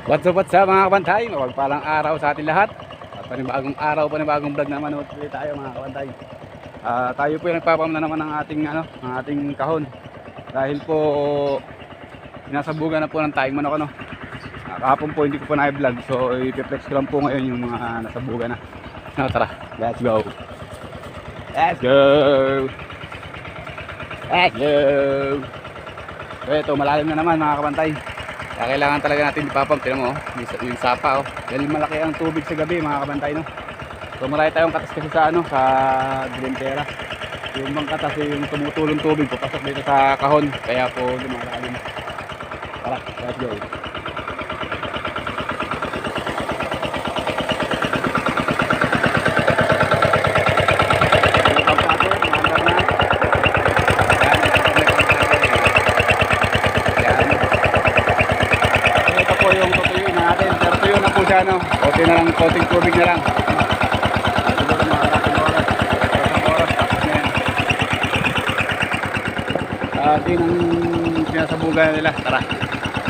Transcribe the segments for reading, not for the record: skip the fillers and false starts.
What's up mga kabantay? Mapagpalang araw sa ating lahat. At panibagong araw, panibagong vlog naman ulit tayo mga kabantay. Tayo po yung nagpapamna naman ng ating kahon. Dahil po sinasabugan na po ng tayong manok ano. Kahapon po hindi ko po na-vlog, so i-flex ko lang po ngayon yung mga nasabugan na. No, tara, let's go. Let's go. Let's go. So ito, malalim na naman mga kabantay. Kaya kailangan talaga natin ipapump. Tignan mo, yung sapa oh. Dahil malaki ang tubig sa gabi mga kabantay no. So marami tayong katas kasi sa sa Dilentera. Yung bang katas yung tumutulong tubig papasok dito sa kahon. Kaya po lumalalim. Tara, let's go. Yung tutuyo natin, pero tuyo na po siya no. Konti na lang, konting tubig na lang. Siguro mga oras. Oras tapos na yan. Yun ang sinasabugan nila. Tara,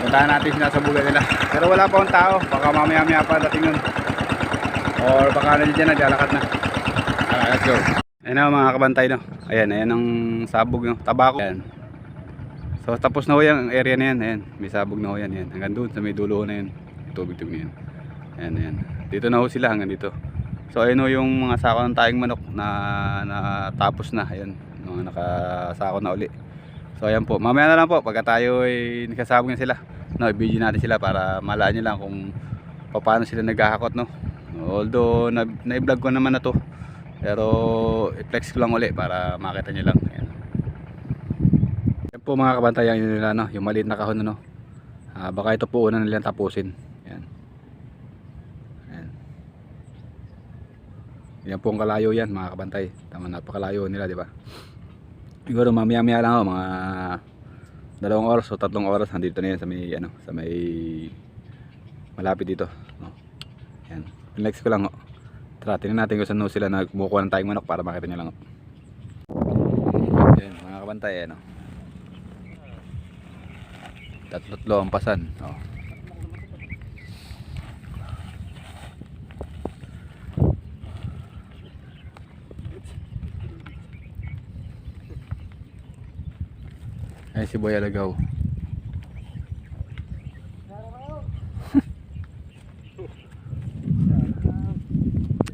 puntahan natin sinasabugan nila. Pero wala pa akong tao, baka mamaya pa dating yun. Or baka nandiyan na, lalakad na. Let's go. Ayan na mga kabantay no. Ayan ang sabog no, tabako. Ayan. So tapos na ho yung area na yan, ayan, may sabog na ho yan, ayan. Hanggang doon sa may dulo na yan, tubig-tubig na yan. Ayan. Dito na ho sila hanggang dito. So ayun ho yung mga sako ng tayong manok na tapos na, ayan, mga nakasako na uli. So ayan po, mamaya na lang po, pagka tayo ay nakasabog na sila, no, i-video natin sila para malaan nyo lang kung paano sila naghahakot, no. Although na-vlog ko naman na to, pero i-flex ko lang uli para makita nyo lang, ayan. Po mga kabantayan nila no, yung maliit na kahon no. Baka ito po una nilang tapusin. Yan. Yan po ang kalayo yan mga kabantay. Tama, napakalayo nila, di ba? Siguro mamaya-maya lang ho, mga 2 oras o 3 oras nandito na yan sa may sa may malapit dito, no. Yan. Next ko lang ho. Tara, tingnan natin kung saan sila nagbukuha ng tayong manok para makita niyo lang ho. Yan mga kabantay no. Tatlo ang pasan. Oh. Ay si Boy Alagaw.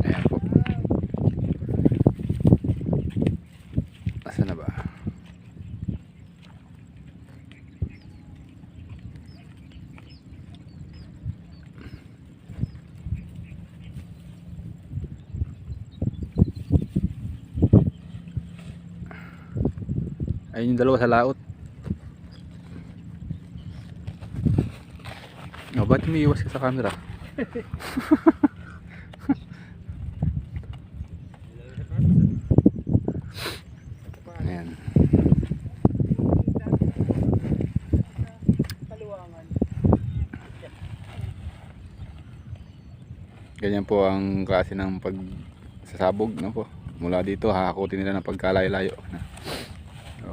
Ayan po. Asa na ba? Ayun yung dalawa sa laot. Oh, ba't umiiwas ka sa camera? Ayan. Ganyan po ang klase ng pagsasabog no po. Mula dito hahakutin nila ng pagkalayo-layo.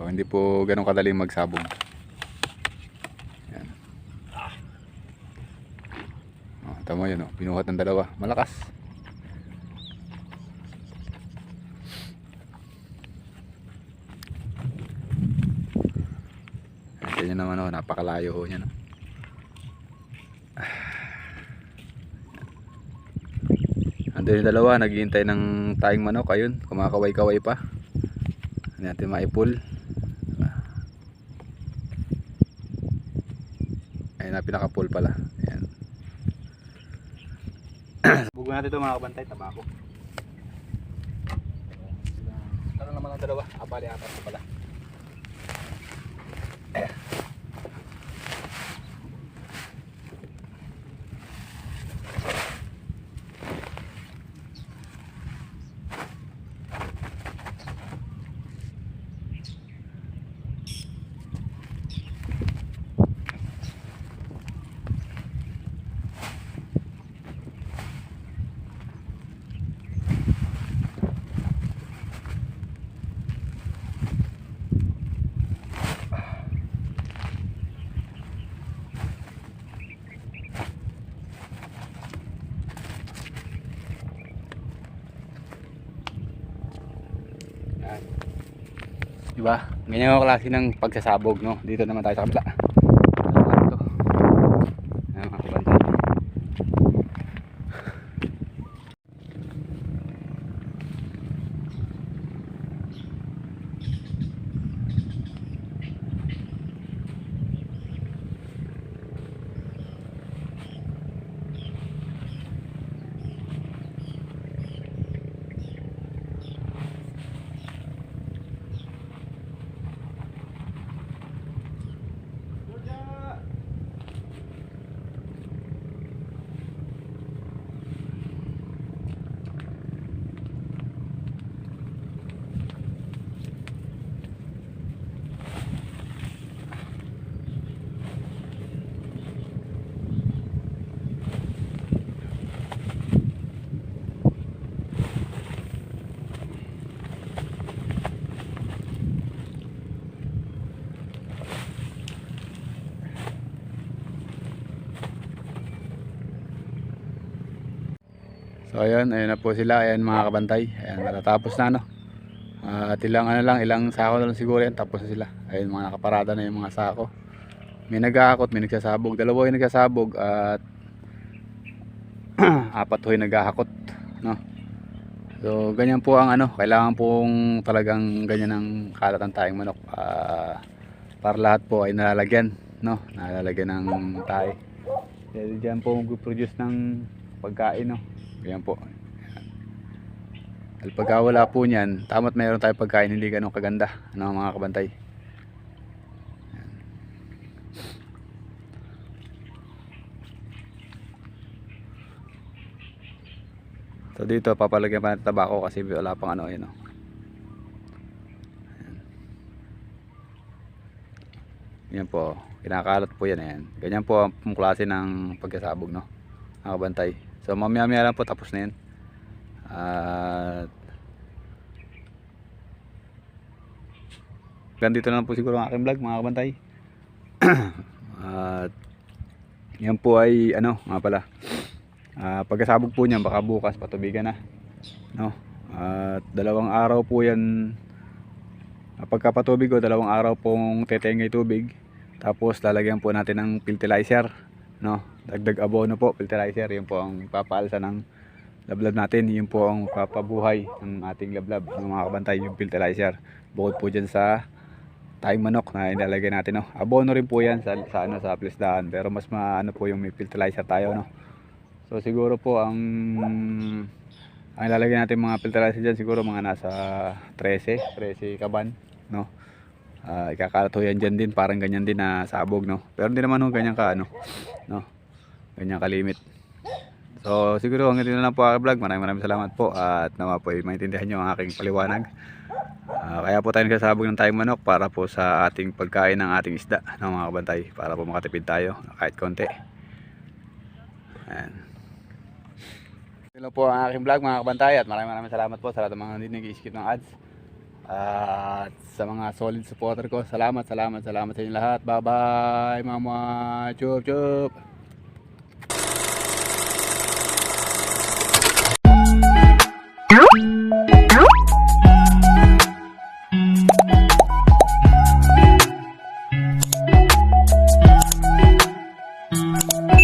Hindi po ganun kadali magsabog. Yan. Tama yun, pinuhat ng dalawa. Malakas. Ganyan naman napakalayo ho niya no. Andun yung dalawa, naghihintay ng tayong manok. Ayun, kumakaway-kaway pa. Hindi natin maipul. Ayun na, pinaka-pull pala. Ayan. Buguin natin ito mga kabantay, tabako. Ano naman ang dalawa? Abali, apat na pala. Yan. Diba? Ganyan ang klase ng pagsasabog, no? Dito naman tayo sa kabila. Ito. Ayan, mga kabantay. So ayun na po sila, ayan mga kabantay. Ayan, matatapos na, no. At ilang ano lang, ilang sako na lang siguro yan, tapos na sila. Ayun, mga nakaparada na yung mga sako. May naghahakot, may nagsasabog. Dalawa yung nagsasabog at apat ho yung naghahakot, no. So ganyan po ang ano, kailangan pong talagang ganyan ang kalatan tayong manok, para lahat po ay nalalagyan, no, nalalagyan ng tayo. Dahil dyan po mag-produce ng pagkain, no. Ganyan po. Dahil pagka wala po niyan, tama't mayroon tayong pagkain hindi ganun kaganda, ano mga kabantay. So dito papalagyan pa natin tabako kasi wala pang ano, yun, no. Yan po, kinakalat po yan, ayan. Ganyan po ang klase ng pagkasabog, no, mga kabantay. So mamaya-maya lang po tapos na yan. At ganito na lang po siguro ang aking vlog, mga kabantay. At yan po ay ano nga pala, pagkasabog po niyan baka bukas patubigan na, no. At 2 araw po yan, pagkapatubig o 2 araw pong tetengay tubig, tapos lalagyan po natin ng fertilizer, no. Dagdag abono po, fertilizer, yun po ang papaalsa ng lablab natin, yun po ang papabuhay ng ating lablab, ng mga kabantay, yung fertilizer. Bukod po dyan sa tayong manok na ilalagay natin, no. Abono rin po yan sa ano, sa plisdaan, pero mas maano po yung may fertilizer tayo, no. So siguro po ang ilalagay natin mga fertilizer dyan, siguro mga nasa 13 kaban, no. Ikakalat ho yan dyan din, parang ganyan din na sabog, no. Pero hindi naman ho ganyan ka ano, no, ganyan kalimit. So siguro hanggang dito na lang po aking vlog. Maraming salamat po, at nawa po ay maintindihan nyo ang aking paliwanag. Kaya po tayo nagsasabog ng tayong manok para po sa ating pagkain ng ating isda, ng mga kabantay, para po makatipid tayo kahit konti. Ayan. Ito lang po ang aking vlog, mga kabantay, at maraming salamat po sa lahat ng mga hindi nag-i-skip ng ads. At sa mga solid supporter ko, salamat sa inyo lahat. Bye bye mama, chup chup. Thank you.